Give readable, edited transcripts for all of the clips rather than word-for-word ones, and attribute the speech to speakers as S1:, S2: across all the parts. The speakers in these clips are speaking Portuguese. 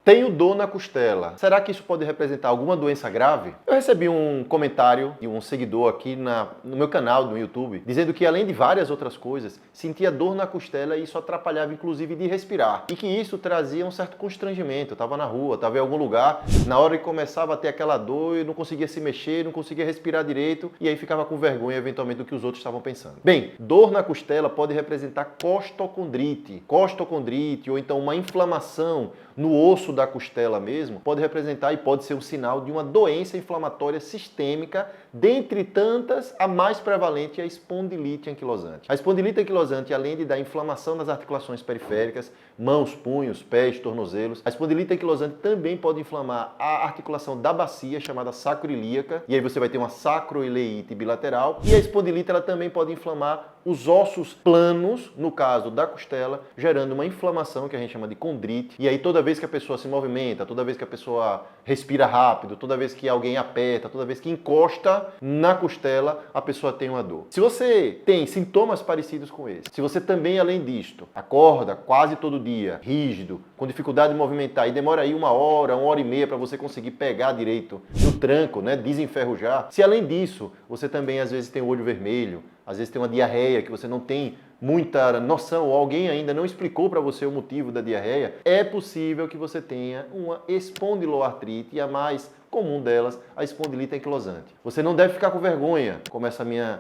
S1: Tenho dor na costela. Será que isso pode representar alguma doença grave? Eu recebi um comentário de um seguidor aqui no meu canal no YouTube, dizendo que além de várias outras coisas, sentia dor na costela e isso atrapalhava inclusive de respirar. E que isso trazia um certo constrangimento. Eu estava na rua, estava em algum lugar, na hora que começava a ter aquela dor, eu não conseguia se mexer, não conseguia respirar direito e aí ficava com vergonha eventualmente do que os outros estavam pensando. Bem, dor na costela pode representar costocondrite. Costocondrite ou então uma inflamação no osso da costela mesmo, pode representar e pode ser um sinal de uma doença inflamatória sistêmica, dentre tantas, a mais prevalente é a espondilite anquilosante. A espondilite anquilosante, além de dar inflamação nas articulações periféricas, mãos, punhos, pés, tornozelos, a espondilite anquilosante também pode inflamar a articulação da bacia, chamada sacroiliaca, e aí você vai ter uma sacroileite bilateral, e a espondilite ela também pode inflamar os ossos planos, no caso da costela, gerando uma inflamação que a gente chama de condrite. E aí toda vez que a pessoa se movimenta, toda vez que a pessoa respira rápido, toda vez que alguém aperta, toda vez que encosta na costela, a pessoa tem uma dor. Se você tem sintomas parecidos com esse, se você também, além disto, acorda quase todo dia, rígido, com dificuldade de movimentar e demora aí uma hora e meia para você conseguir pegar direito no tranco, né, desenferrujar. Se além disso, você também às vezes tem o olho vermelho, às vezes tem uma diarreia que você não tem muita noção ou alguém ainda não explicou para você o motivo da diarreia, é possível que você tenha uma espondiloartrite e a mais comum delas, a espondilite anquilosante. Você não deve ficar com vergonha, como essa minha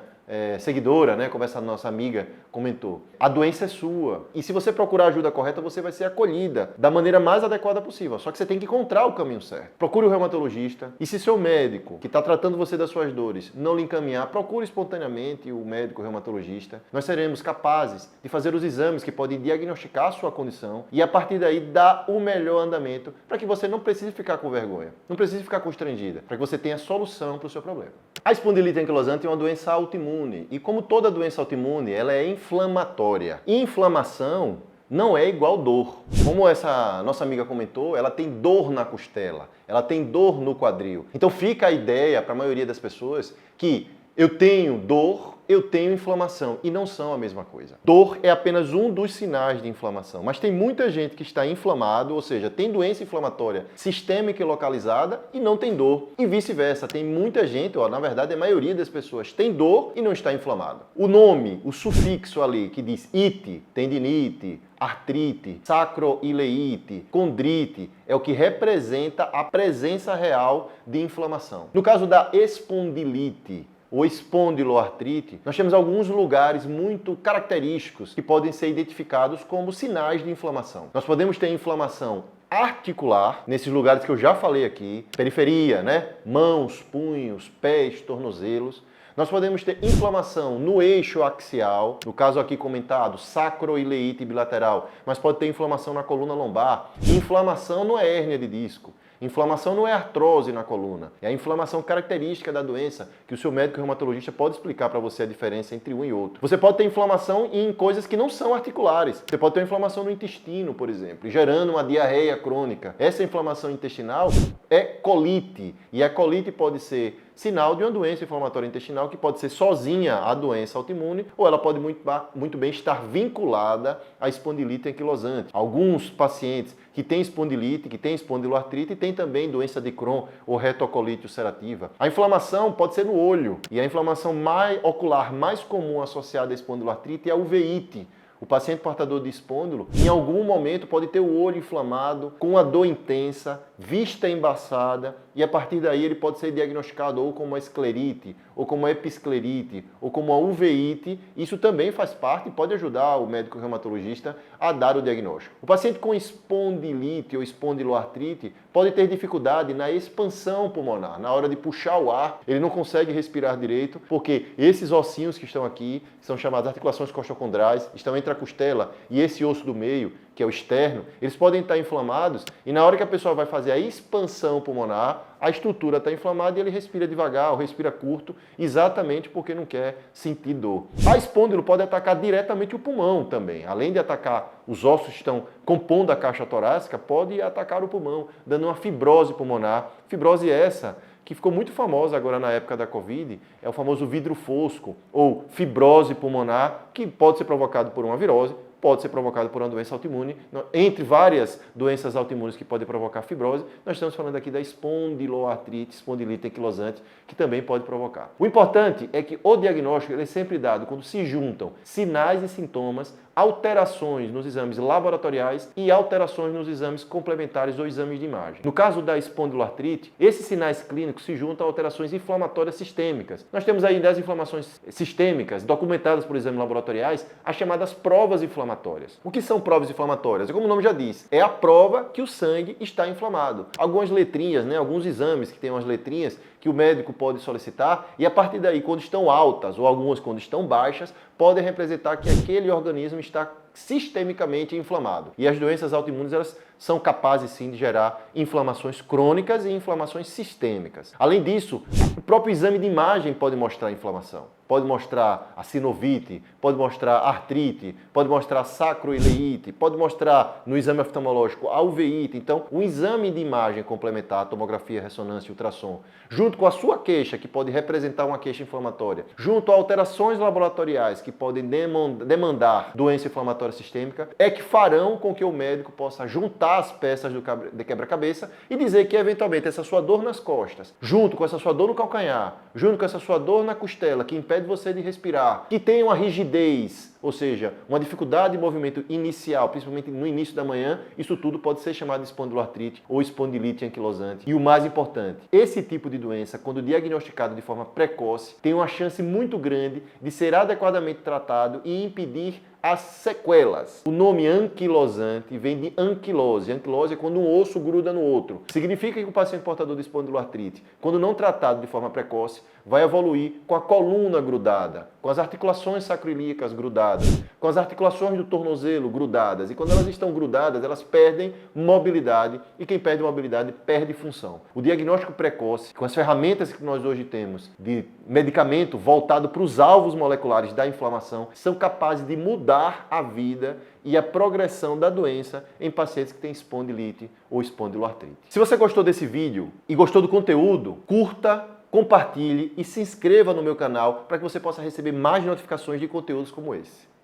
S1: seguidora, né, como essa nossa amiga comentou. A doença é sua. E se você procurar a ajuda correta, você vai ser acolhida da maneira mais adequada possível. Só que você tem que encontrar o caminho certo. Procure o reumatologista. E se seu médico, que está tratando você das suas dores, não lhe encaminhar, procure espontaneamente o médico reumatologista. Nós seremos capazes de fazer os exames que podem diagnosticar a sua condição e a partir daí dar o melhor andamento para que você não precise ficar com vergonha, não precise ficar constrangida, para que você tenha solução para o seu problema. A espondilite anquilosante é uma doença autoimune e como toda doença autoimune, ela é inflamatória. Inflamação não é igual dor. Como essa nossa amiga comentou, ela tem dor na costela, ela tem dor no quadril. Então fica a ideia para a maioria das pessoas que eu tenho dor, eu tenho inflamação e não são a mesma coisa. Dor é apenas um dos sinais de inflamação, mas tem muita gente que está inflamado, ou seja, tem doença inflamatória sistêmica e localizada e não tem dor. E vice-versa, tem muita gente, na verdade a maioria das pessoas tem dor e não está inflamado. O nome, o sufixo ali que diz ite, tendinite, artrite, sacroileite, condrite, é o que representa a presença real de inflamação. No caso da espondilite, ou espondiloartrite, nós temos alguns lugares muito característicos que podem ser identificados como sinais de inflamação. Nós podemos ter inflamação articular, nesses lugares que eu já falei aqui, periferia, né? Mãos, punhos, pés, tornozelos. Nós podemos ter inflamação no eixo axial, no caso aqui comentado, sacroileite bilateral, mas pode ter inflamação na coluna lombar, inflamação no hérnia de disco. Inflamação não é artrose na coluna, é a inflamação característica da doença, que o seu médico reumatologista pode explicar para você a diferença entre um e outro. Você pode ter inflamação em coisas que não são articulares. Você pode ter inflamação no intestino, por exemplo, gerando uma diarreia crônica. Essa inflamação intestinal é colite, e a colite pode ser sinal de uma doença inflamatória intestinal que pode ser sozinha a doença autoimune ou ela pode muito bem estar vinculada à espondilite anquilosante. Alguns pacientes que têm espondilite, que têm espondiloartrite, têm também doença de Crohn ou retocolite ulcerativa. A inflamação pode ser no olho e a inflamação ocular mais comum associada à espondiloartrite é a uveíte. O paciente portador de espôndilo, em algum momento, pode ter o olho inflamado, com uma dor intensa, vista embaçada, e a partir daí ele pode ser diagnosticado ou como uma esclerite, ou como uma episclerite, ou como uma uveíte. Isso também faz parte e pode ajudar o médico reumatologista a dar o diagnóstico. O paciente com espondilite ou espondiloartrite pode ter dificuldade na expansão pulmonar. Na hora de puxar o ar, ele não consegue respirar direito, porque esses ossinhos que estão aqui, que são chamadas articulações coxocondrais, estão entre a costela e esse osso do meio, que é o externo, eles podem estar inflamados e na hora que a pessoa vai fazer a expansão pulmonar, a estrutura está inflamada e ele respira devagar ou respira curto, exatamente porque não quer sentir dor. A espondilo pode atacar diretamente o pulmão também. Além de atacar os ossos que estão compondo a caixa torácica, pode atacar o pulmão, dando uma fibrose pulmonar. Fibrose essa que ficou muito famosa agora na época da Covid, é o famoso vidro fosco ou fibrose pulmonar, que pode ser provocado por uma virose, pode ser provocado por uma doença autoimune. Entre várias doenças autoimunes que podem provocar fibrose, nós estamos falando aqui da espondiloartrite, espondilite anquilosante, que também pode provocar. O importante é que o diagnóstico ele é sempre dado quando se juntam sinais e sintomas, alterações nos exames laboratoriais e alterações nos exames complementares ou exames de imagem. No caso da espondiloartrite, esses sinais clínicos se juntam a alterações inflamatórias sistêmicas. Nós temos aí das inflamações sistêmicas documentadas por exames laboratoriais, as chamadas provas inflamatórias. O que são provas inflamatórias? Como o nome já diz, é a prova que o sangue está inflamado. Algumas letrinhas, alguns exames que têm umas letrinhas que o médico pode solicitar e a partir daí, quando estão altas ou algumas quando estão baixas, podem representar que aquele organismo está sistemicamente inflamado. E as doenças autoimunes, elas são capazes sim de gerar inflamações crônicas e inflamações sistêmicas. Além disso, o próprio exame de imagem pode mostrar inflamação. Pode mostrar a sinovite, pode mostrar artrite, pode mostrar sacroileite, pode mostrar no exame oftalmológico a uveíte. Então, o exame de imagem complementar, tomografia, ressonância e ultrassom, junto com a sua queixa, que pode representar uma queixa inflamatória, junto a alterações laboratoriais que podem demandar doença inflamatória sistêmica, é que farão com que o médico possa juntar as peças de quebra-cabeça e dizer que, eventualmente, essa sua dor nas costas, junto com essa sua dor no calcanhar, junto com essa sua dor na costela, que impede você de respirar, que tem uma rigidez, ou seja, uma dificuldade de movimento inicial, principalmente no início da manhã, isso tudo pode ser chamado de espondiloartrite ou espondilite anquilosante. E o mais importante, esse tipo de doença, quando diagnosticado de forma precoce, tem uma chance muito grande de ser adequadamente tratado e impedir as sequelas. O nome anquilosante vem de anquilose. Anquilose é quando um osso gruda no outro. Significa que o paciente portador de espondiloartrite, quando não tratado de forma precoce, vai evoluir com a coluna grudada, com as articulações sacroiliacas grudadas, com as articulações do tornozelo grudadas. E quando elas estão grudadas, elas perdem mobilidade e quem perde mobilidade perde função. O diagnóstico precoce, com as ferramentas que nós hoje temos de medicamento voltado para os alvos moleculares da inflamação, são capazes de mudar a vida e a progressão da doença em pacientes que têm espondilite ou espondiloartrite. Se você gostou desse vídeo e gostou do conteúdo, curta, compartilhe e se inscreva no meu canal para que você possa receber mais notificações de conteúdos como esse.